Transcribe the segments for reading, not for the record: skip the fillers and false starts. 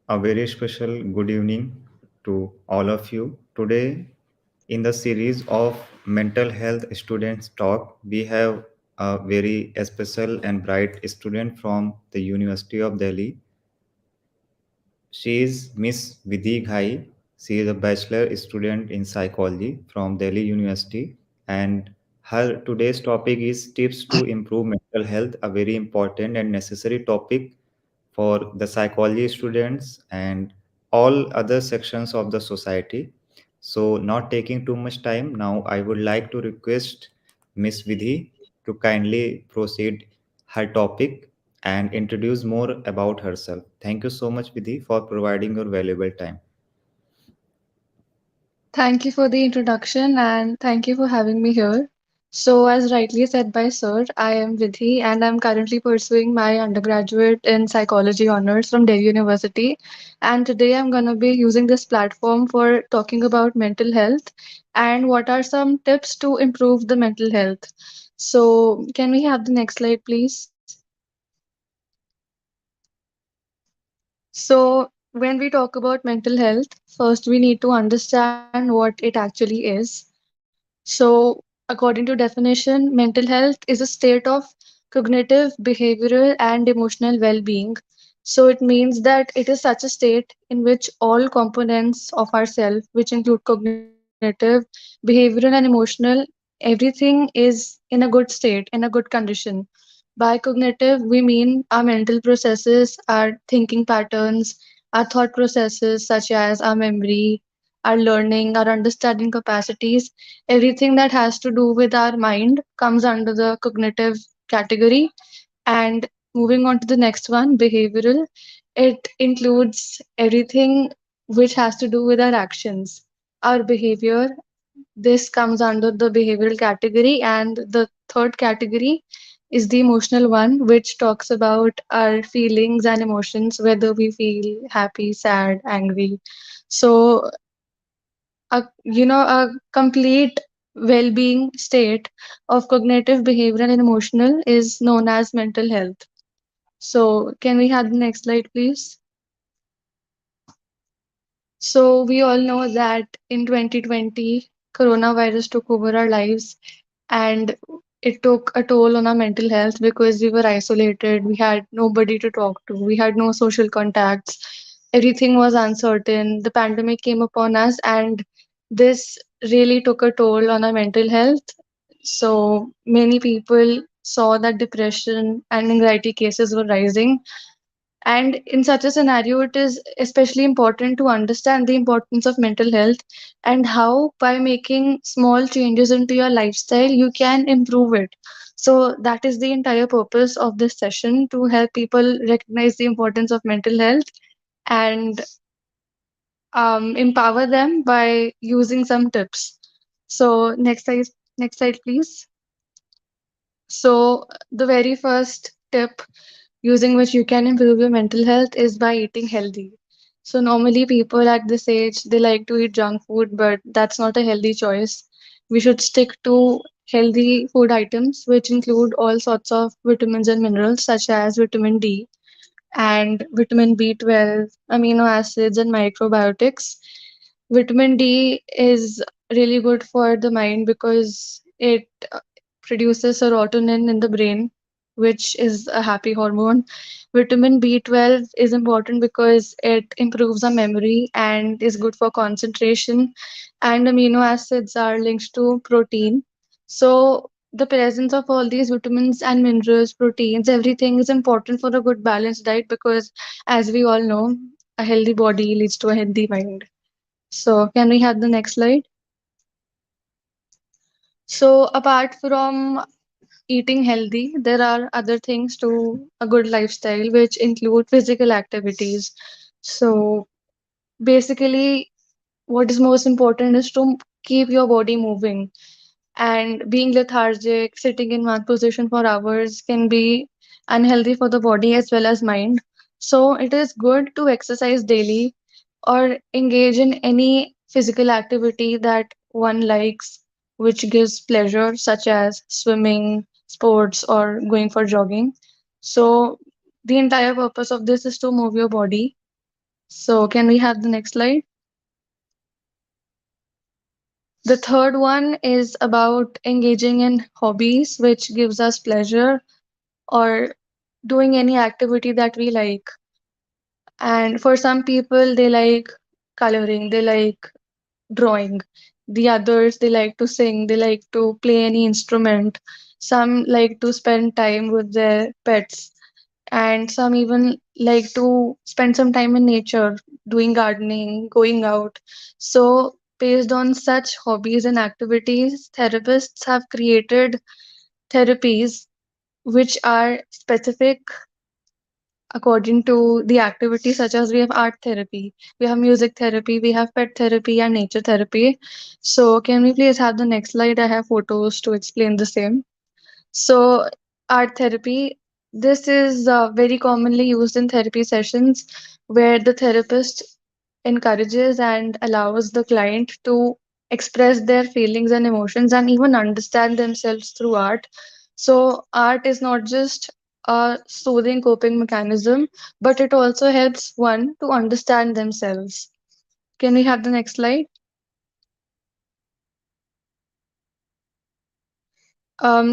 A very special good evening to all of you. Today, in the series of Mental Health Students Talk, we have a very special and bright student from the University of Delhi. She is Miss Vidhi Ghai. She is a bachelor student in psychology from Delhi University, and her today's topic is tips to improve mental health, a very important and necessary topic for the psychology students and all other sections of the society. So, not taking too much time, now I would like to request Miss Vidhi to kindly proceed her topic and introduce more about herself. Thank you so much, Vidhi, for providing your valuable time. Thank you for the introduction and thank you for having me here. So, as rightly said by Sir, I am Vidhi and I'm currently pursuing my undergraduate in psychology honors from Delhi University. And today I'm going to be using this platform for talking about mental health and what are some tips to improve the mental health. So, can we have the next slide, please? So, when we talk about mental health, first we need to understand what it actually is. So, according to definition, mental health is a state of cognitive, behavioral, and emotional well being. So, it means that it is such a state in which all components of ourself, which include cognitive, behavioral, and emotional, everything is in a good state, in a good condition. By cognitive, we mean our mental processes, our thinking patterns, our thought processes, such as our memory, our learning, our understanding capacities. Everything that has to do with our mind comes under the cognitive category. And moving on to the next one, behavioral, it includes everything which has to do with our actions, our behavior. This comes under the behavioral category, and the third category is the emotional one, which talks about our feelings and emotions, whether we feel happy, sad, angry. So, a complete well-being state of cognitive, behavioral, and emotional is known as mental health. So, can we have the next slide, please? So, we all know that in 2020, coronavirus took over our lives and it took a toll on our mental health because we were isolated, we had nobody to talk to, we had no social contacts, everything was uncertain. The pandemic came upon us, and this really took a toll on our mental health. So many people saw that depression and anxiety cases were rising, and in such a scenario, it is especially important to understand the importance of mental health and how, by making small changes into your lifestyle, you can improve it. So, that is the entire purpose of this session, to help people recognize the importance of mental health and empower them by using some tips. So, next slide, please. So, the very first tip using which you can improve your mental health is by eating healthy. So normally people at this age they like to eat junk food, but that's not a healthy choice. We should stick to healthy food items which include all sorts of vitamins and minerals such as vitamin D and vitamin B12, amino acids and microbiotics. Vitamin D is really good for the mind because it produces serotonin in the brain, which is a happy hormone. Vitamin B12 is important because it improves our memory and is good for concentration. And amino acids are linked to protein. So, the presence of all these vitamins and minerals, proteins, everything is important for a good balanced diet because, as we all know, a healthy body leads to a healthy mind. So, can we have the next slide? So, apart from eating healthy, there are other things to a good lifestyle, which include physical activities. So, basically, what is most important is to keep your body moving. And being lethargic, sitting in one position for hours can be unhealthy for the body as well as mind. So, it is good to exercise daily or engage in any physical activity that one likes, which gives pleasure, such as swimming, sports, or going for jogging. So, the entire purpose of this is to move your body. So, can we have the next slide? The third one is about engaging in hobbies, which gives us pleasure, or doing any activity that we like. And for some people, they like coloring, they like drawing. The others, they like to sing, they like to play any instrument. Some like to spend time with their pets, and some even like to spend some time in nature, doing gardening, going out. So, based on such hobbies and activities, therapists have created therapies which are specific according to the activity, such as we have art therapy, we have music therapy, we have pet therapy, and nature therapy. So, can we please have the next slide? I have photos to explain the same. So, art therapy, this is very commonly used in therapy sessions where the therapist encourages and allows the client to express their feelings and emotions and even understand themselves through art. So, art is not just a soothing coping mechanism, but it also helps one to understand themselves. Can we have the next slide?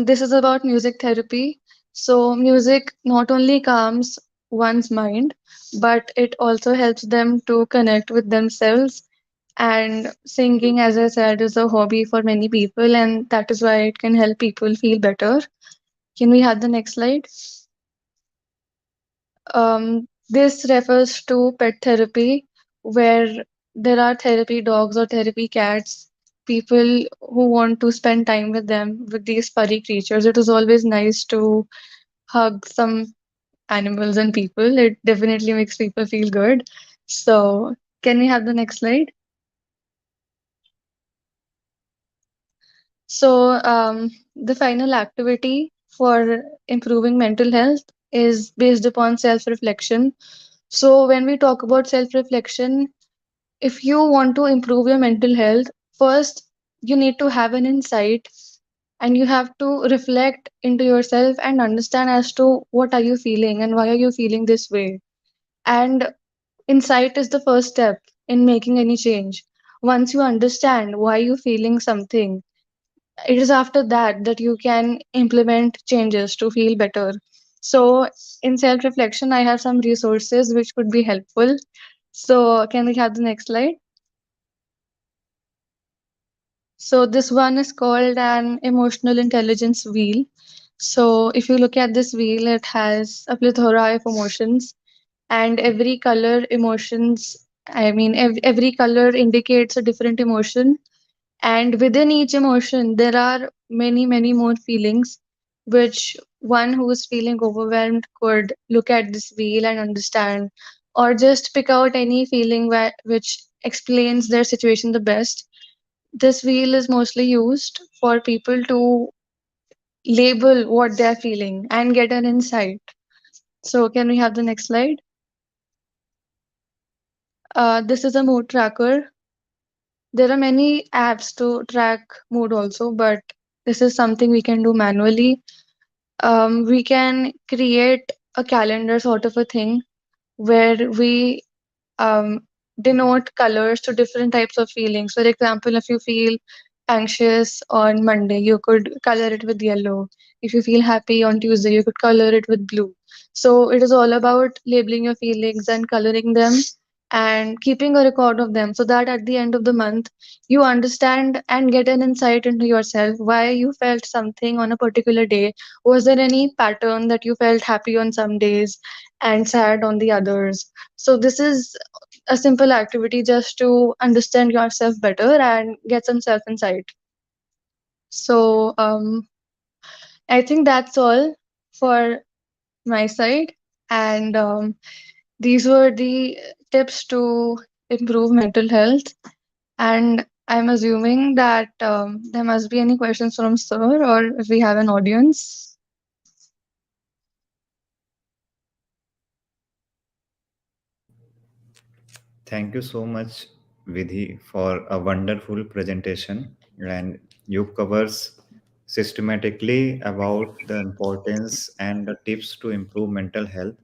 This is about music therapy. So, music not only calms one's mind, but it also helps them to connect with themselves. And singing, as I said, is a hobby for many people, and that is why it can help people feel better. Can we have the next slide? This refers to pet therapy, where there are therapy dogs or therapy cats, people who want to spend time with them, with these furry creatures. It is always nice to hug some animals and people. It definitely makes people feel good. So, can we have the next slide? So, the final activity for improving mental health is based upon self reflection. So, when we talk about self reflection, if you want to improve your mental health, first you need to have an insight and you have to reflect into yourself and understand as to what are you feeling and why are you feeling this way. And insight is the first step in making any change. Once you understand why you're feeling something, it is after that that you can implement changes to feel better. So, in self reflection, I have some resources which could be helpful. So, can we have the next slide? So, this one is called an emotional intelligence wheel. So, if you look at this wheel, it has a plethora of emotions, and every color emotions, I mean, every color indicates a different emotion. And within each emotion, there are many more feelings, which one who is feeling overwhelmed could look at this wheel and understand, or just pick out any feeling which explains their situation the best. This wheel is mostly used for people to label what they're feeling and get an insight. So, can we have the next slide? This is a mood tracker. There are many apps to track mood also, but this is something we can do manually. We can create a calendar sort of a thing where we um, denote colors to different types of feelings. For example, if you feel anxious on Monday, you could color it with yellow. If you feel happy on Tuesday, you could color it with blue. So it is all about labeling your feelings and coloring them and keeping a record of them so that at the end of the month, you understand and get an insight into yourself why you felt something on a particular day. Was there any pattern that you felt happy on some days and sad on the others? So, this is a simple activity just to understand yourself better and get some self insight. So, I think that's all for my side. And these were the tips to improve mental health. And I'm assuming that there must be any questions from Sir or if we have an audience. Thank you so much, Vidhi, for a wonderful presentation. And you covers systematically about the importance and the tips to improve mental health.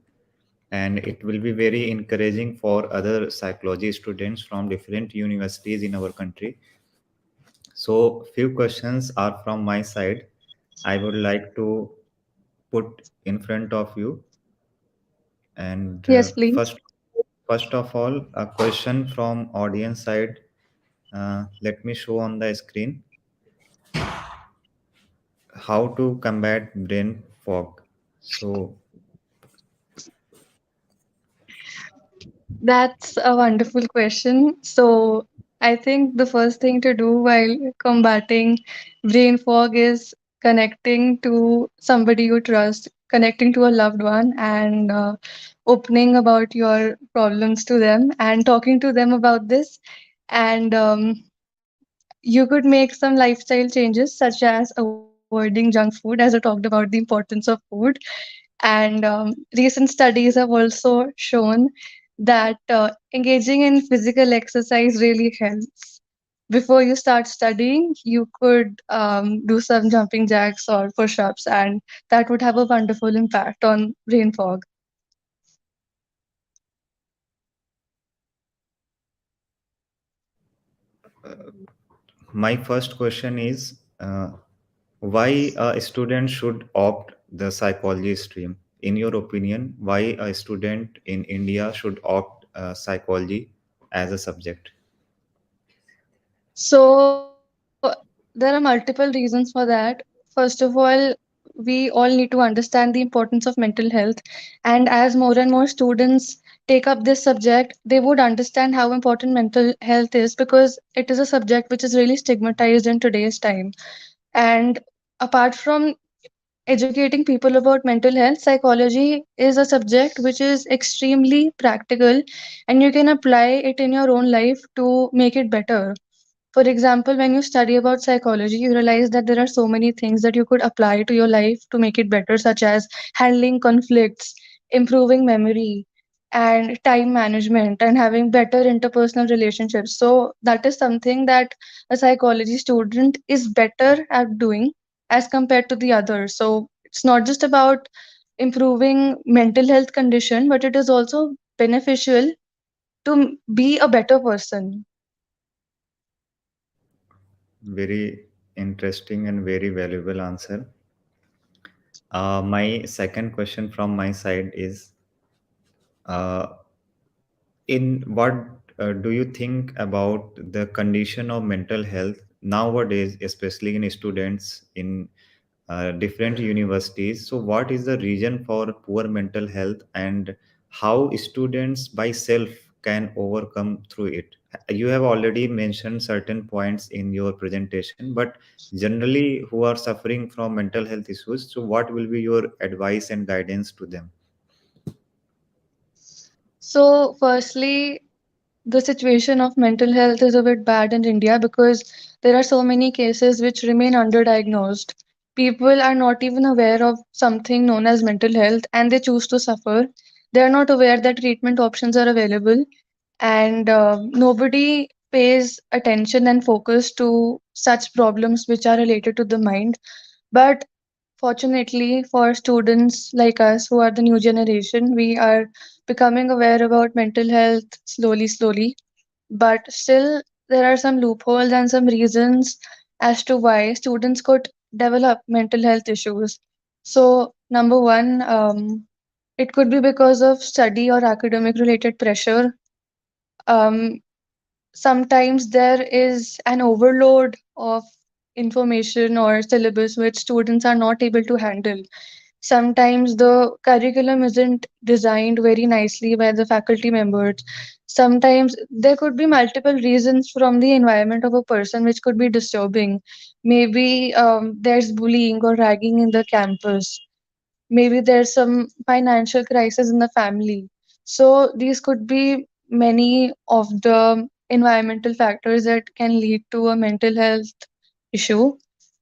and it will be very encouraging for other psychology students from different universities in our country. So few questions are from my side. I would like to put in front of you. And Yes, please. first of all, a question from audience side. Let me show on the screen how to combat brain fog. So That's a wonderful question. So, I think the first thing to do while combating brain fog is connecting to somebody you trust, connecting to a loved one, and opening about your problems to them and talking to them about this. And you could make some lifestyle changes, such as avoiding junk food, as I talked about the importance of food. And recent studies have also shown that engaging in physical exercise really helps. Before you start studying, you could do some jumping jacks or push ups, and that would have a wonderful impact on brain fog. my first question is, why a student should opt the psychology stream? In your opinion, why a student in India should opt psychology as a subject? So, there are multiple reasons for that. First of all, we all need to understand the importance of mental health. And as more and more students take up this subject, they would understand how important mental health is, because it is a subject which is really stigmatized in today's time. And apart from educating people about mental health, psychology is a subject which is extremely practical, and you can apply it in your own life to make it better. For example, when you study about psychology, you realize that there are so many things that you could apply to your life to make it better, such as handling conflicts, improving memory, and time management, and having better interpersonal relationships. So, that is something that a psychology student is better at doing as compared to the others. So, it's not just about improving mental health condition, but it is also beneficial to be a better person. Very interesting and very valuable answer. My second question from my side is, uh, in what do you think about the condition of mental health nowadays, especially in students in different universities? So what is the reason for poor mental health, and how students by self can overcome through it? You have already mentioned certain points in your presentation, but generally who are suffering from mental health issues, so what will be your advice and guidance to them? So, firstly, the situation of mental health is a bit bad in India because there are so many cases which remain underdiagnosed. People are not even aware of something known as mental health, and they choose to suffer. They are not aware that treatment options are available, and nobody pays attention and focus to such problems which are related to the mind. But fortunately, for students like us who are the new generation, we are becoming aware about mental health slowly. But still, there are some loopholes and some reasons as to why students could develop mental health issues. So, number one, it could be because of study or academic related pressure. Um, Sometimes there is an overload of information or syllabus which students are not able to handle. Sometimes the curriculum isn't designed very nicely by the faculty members. Sometimes there could be multiple reasons from the environment of a person which could be disturbing. Maybe there's bullying or ragging in the campus. Maybe there's some financial crisis in the family. So these could be many of the environmental factors that can lead to a mental health issue.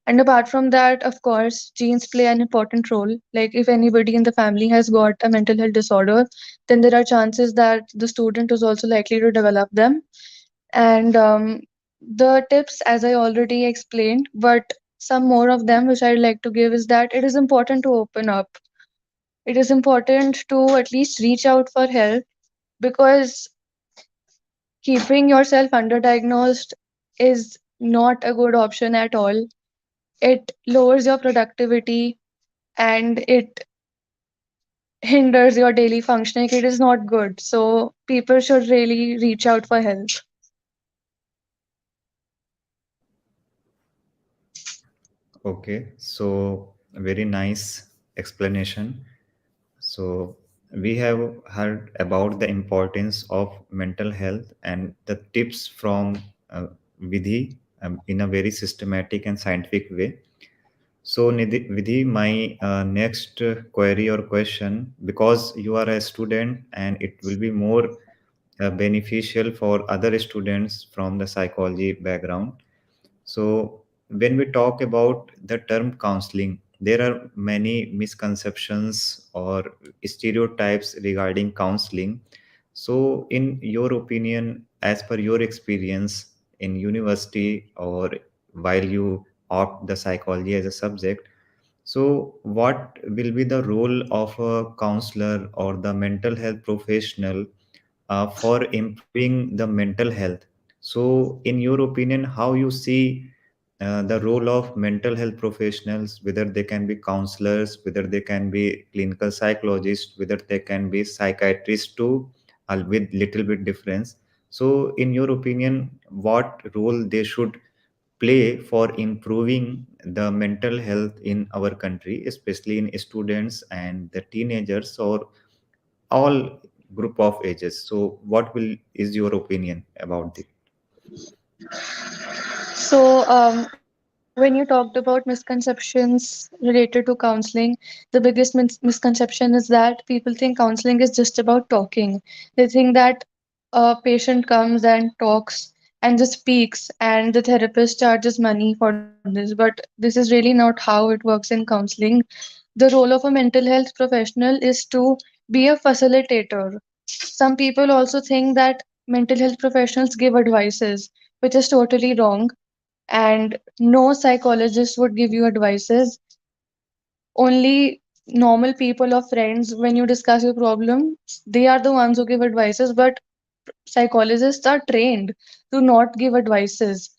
And apart from that, of course, genes play an important role. Like if anybody in the family has got a mental health disorder, then there are chances that the student is also likely to develop them. And the tips, as I already explained, but some more of them which I'd like to give is that it is important to open up. it is important to at least reach out for help, because keeping yourself underdiagnosed is not a good option at all. It lowers your productivity and it hinders your daily functioning. It is not good. So people should really reach out for help. Okay, so very nice explanation. So we have heard about the importance of mental health and the tips from Vidhi in a very systematic and scientific way. So Vidhi, my next query or question, because you are a student and it will be more beneficial for other students from the psychology background. So, when we talk about the term counseling, there are many misconceptions or stereotypes regarding counseling. So, in your opinion, as per your experience in university or while you opt the psychology as a subject, so what will be the role of a counselor or the mental health professional for improving the mental health? So, in your opinion, how you see the role of mental health professionals, whether they can be counselors, whether they can be clinical psychologists, whether they can be psychiatrists too, with little bit difference. So, in your opinion, what role they should play for improving the mental health in our country, especially in students and the teenagers or all group of ages? So, what will is your opinion about it? So, when you talked about misconceptions related to counseling, the biggest misconception is that people think counseling is just about talking. They think that a patient comes and talks and just speaks, and the therapist charges money for this. But this is really not how it works in counseling. The role of a mental health professional is to be a facilitator. Some people also think that mental health professionals give advices, which is totally wrong, and no psychologist would give you advices. Only normal people or friends, when you discuss your problem, they are the ones who give advices, but psychologists are trained to not give advices,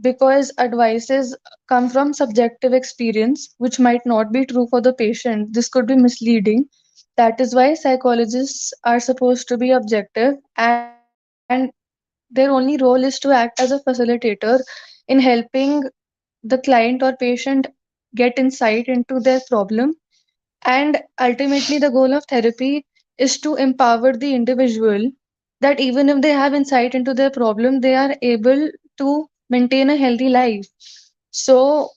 because advices come from subjective experience, which might not be true for the patient. This could be misleading. That is why psychologists are supposed to be objective, and their only role is to act as a facilitator in helping the client or patient get insight into their problem. And ultimately, the goal of therapy is to empower the individual, that even if they have insight into their problem, they are able to maintain a healthy life. So,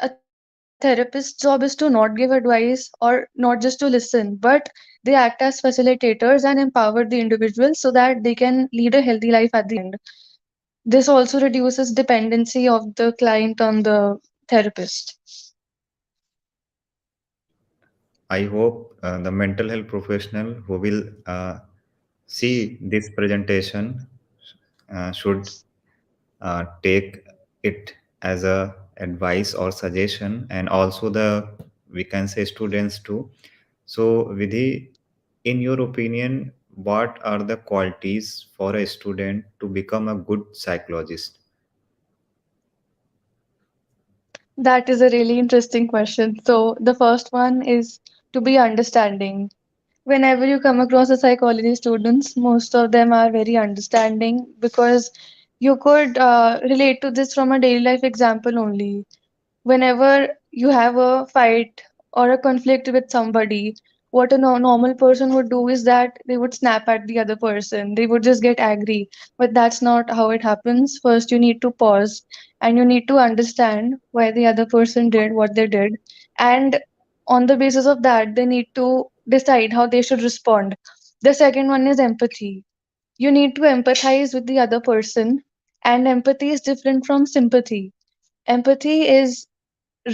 a therapist's job is to not give advice or not just to listen, but they act as facilitators and empower the individual so that they can lead a healthy life at the end. This also reduces dependency of the client on the therapist. I hope the mental health professional who will see this presentation should take it as a advice or suggestion, and also the we can say students too. So, Vidhi, in your opinion, what are the qualities for a student to become a good psychologist? That is a really interesting question. So, the first one is to be understanding. Whenever you come across a psychology students, most of them are very understanding, because you could relate to this from a daily life example only. Whenever you have a fight or a conflict with somebody, what a normal person would do is that they would snap at the other person. They would just get angry. But that's not how it happens. First, you need to pause and you need to understand why the other person did what they did. And on the basis of that, they need to decide how they should respond. The second one is empathy. You need to empathize with the other person, and empathy is different from sympathy. Empathy is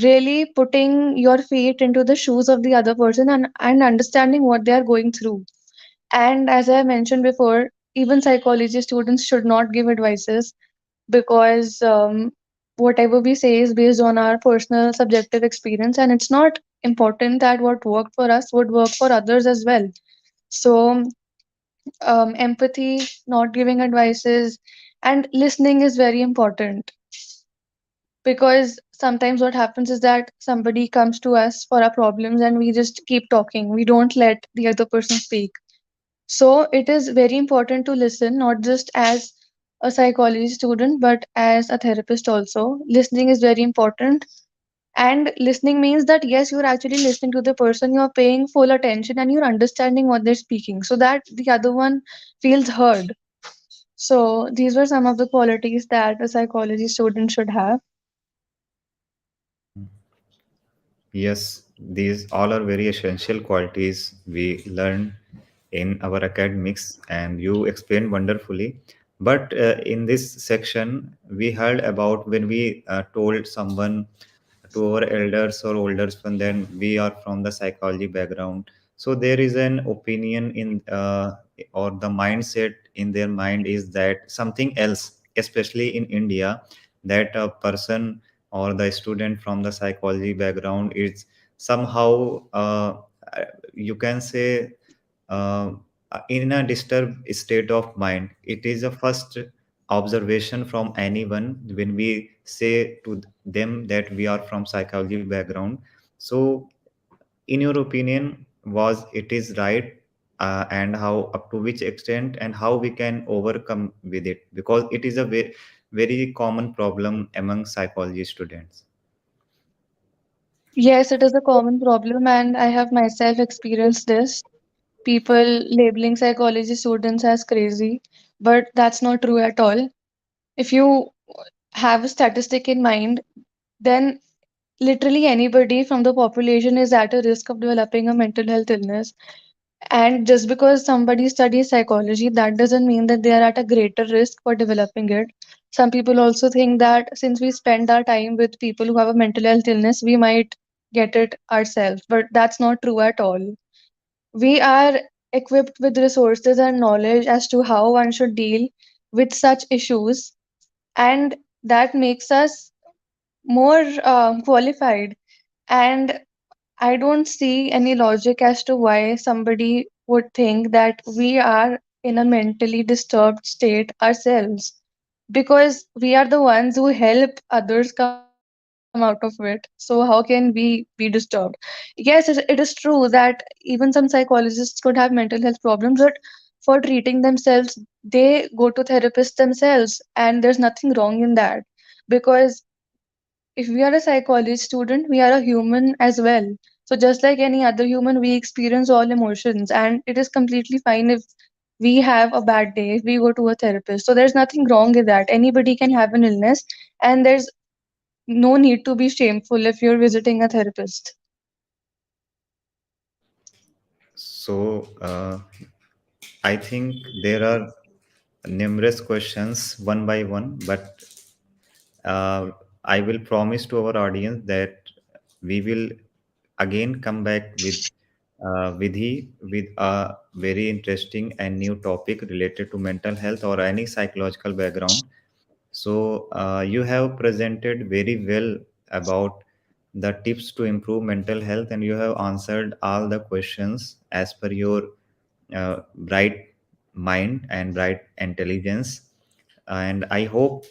really putting your feet into the shoes of the other person, and understanding what they are going through. And as I mentioned before, even psychology students should not give advices, because whatever we say is based on our personal subjective experience, and it's not important that what worked for us would work for others as well. So empathy, not giving advices, and listening is very important, because sometimes what happens is that somebody comes to us for our problems and we just keep talking, we don't let the other person speak. So it is very important to listen, not just as a psychology student but as a therapist also. Listening is very important, and listening means that yes, you're actually listening to the person, you're paying full attention, and you're understanding what they're speaking so that the other one feels heard. So these were some of the qualities that a psychology student should have. Yes, these all are very essential qualities we learn in our academics, and you explained wonderfully. But in this section, we heard about when we told someone, to our elders or older one, then we are from the psychology background. So there is an opinion in or the mindset in their mind is that something else, especially in India, that a person or the student from the psychology background is somehow you can say uh, in a disturbed state of mind. It is a first observation from anyone when we say to them that we are from psychology background. So in your opinion, was it is right, and how, up to which extent, and how we can overcome with it, because it is a very common problem among psychology students. Yes, it is a common problem, and I have myself experienced this. People labeling psychology students as crazy, but that's not true at all. If you have a statistic in mind, then literally anybody from the population is at a risk of developing a mental health illness. And just because somebody studies psychology, that doesn't mean that they are at a greater risk for developing it. Some people also think that since we spend our time with people who have a mental health illness, we might get it ourselves. But that's not true at all. We are equipped with resources and knowledge as to how one should deal with such issues, and that makes us more qualified. And I don't see any logic as to why somebody would think that we are in a mentally disturbed state ourselves, because we are the ones who help others come out of it. So, how can we be disturbed? Yes, it is true that even some psychologists could have mental health problems, but for treating themselves, they go to therapists themselves, and there's nothing wrong in that. Because if we are a psychology student, we are a human as well. So just like any other human, we experience all emotions, and it is completely fine if we have a bad day, if we go to a therapist. So there's nothing wrong with that. Anybody can have an illness, and there's no need to be shameful if you're visiting a therapist. So I think there are numerous questions one by one, but I will promise to our audience that we will again come back with Vidhi with a very interesting and new topic related to mental health or any psychological background. So you have presented very well about the tips to improve mental health, and you have answered all the questions as per your bright mind and bright intelligence. And I hope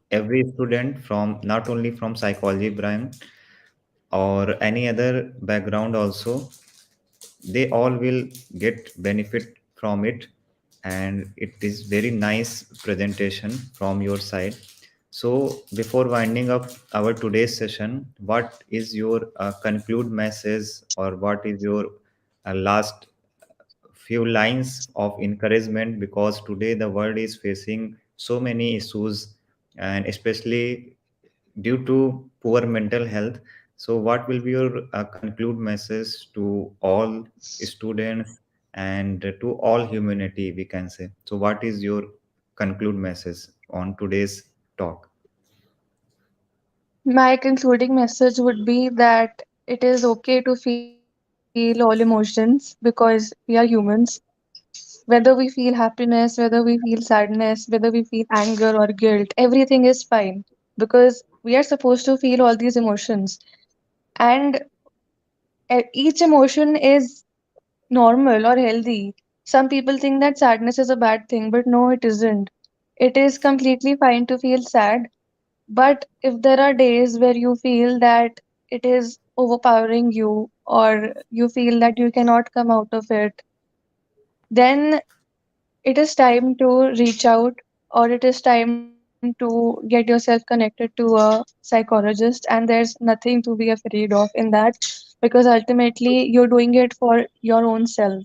every student from, not only from psychology brand or any other background also, they all will get benefit from it. And it is very nice presentation from your side. So before winding up our today's session, what is your conclude message, or what is your last few lines of encouragement, because today the world is facing so many issues, and especially due to poor mental health. So what will be your conclude message to all students and to all humanity, we can say? So what is your conclude message on today's talk? My concluding message would be that it is okay to feel all emotions because we are humans. Whether we feel happiness, whether we feel sadness, whether we feel anger or guilt, everything is fine. because we are supposed to feel all these emotions. And each emotion is normal or healthy. Some people think that sadness is a bad thing, but no, it isn't. It is completely fine to feel sad. But if there are days where you feel that it is overpowering you, or you feel that you cannot come out of it, then it is time to reach out, or it is time to get yourself connected to a psychologist. And there's nothing to be afraid of in that, because ultimately you're doing it for your own self.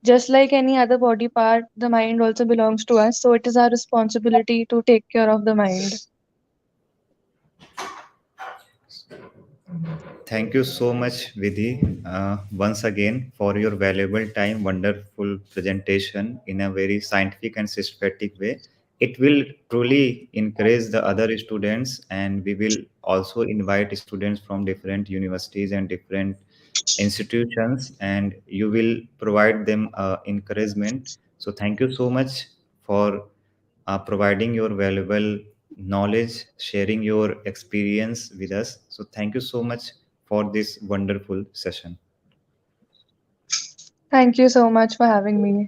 Just like any other body part, the mind also belongs to us, so it is our responsibility to take care of the mind. Thank you so much, Vidhi, once again for your valuable time, wonderful presentation in a very scientific and systematic way. It will truly encourage the other students, and we will also invite students from different universities and different institutions, and you will provide them encouragement. So, thank you so much for providing your valuable knowledge, sharing your experience with us. So, thank you so much for this wonderful session. Thank you so much for having me.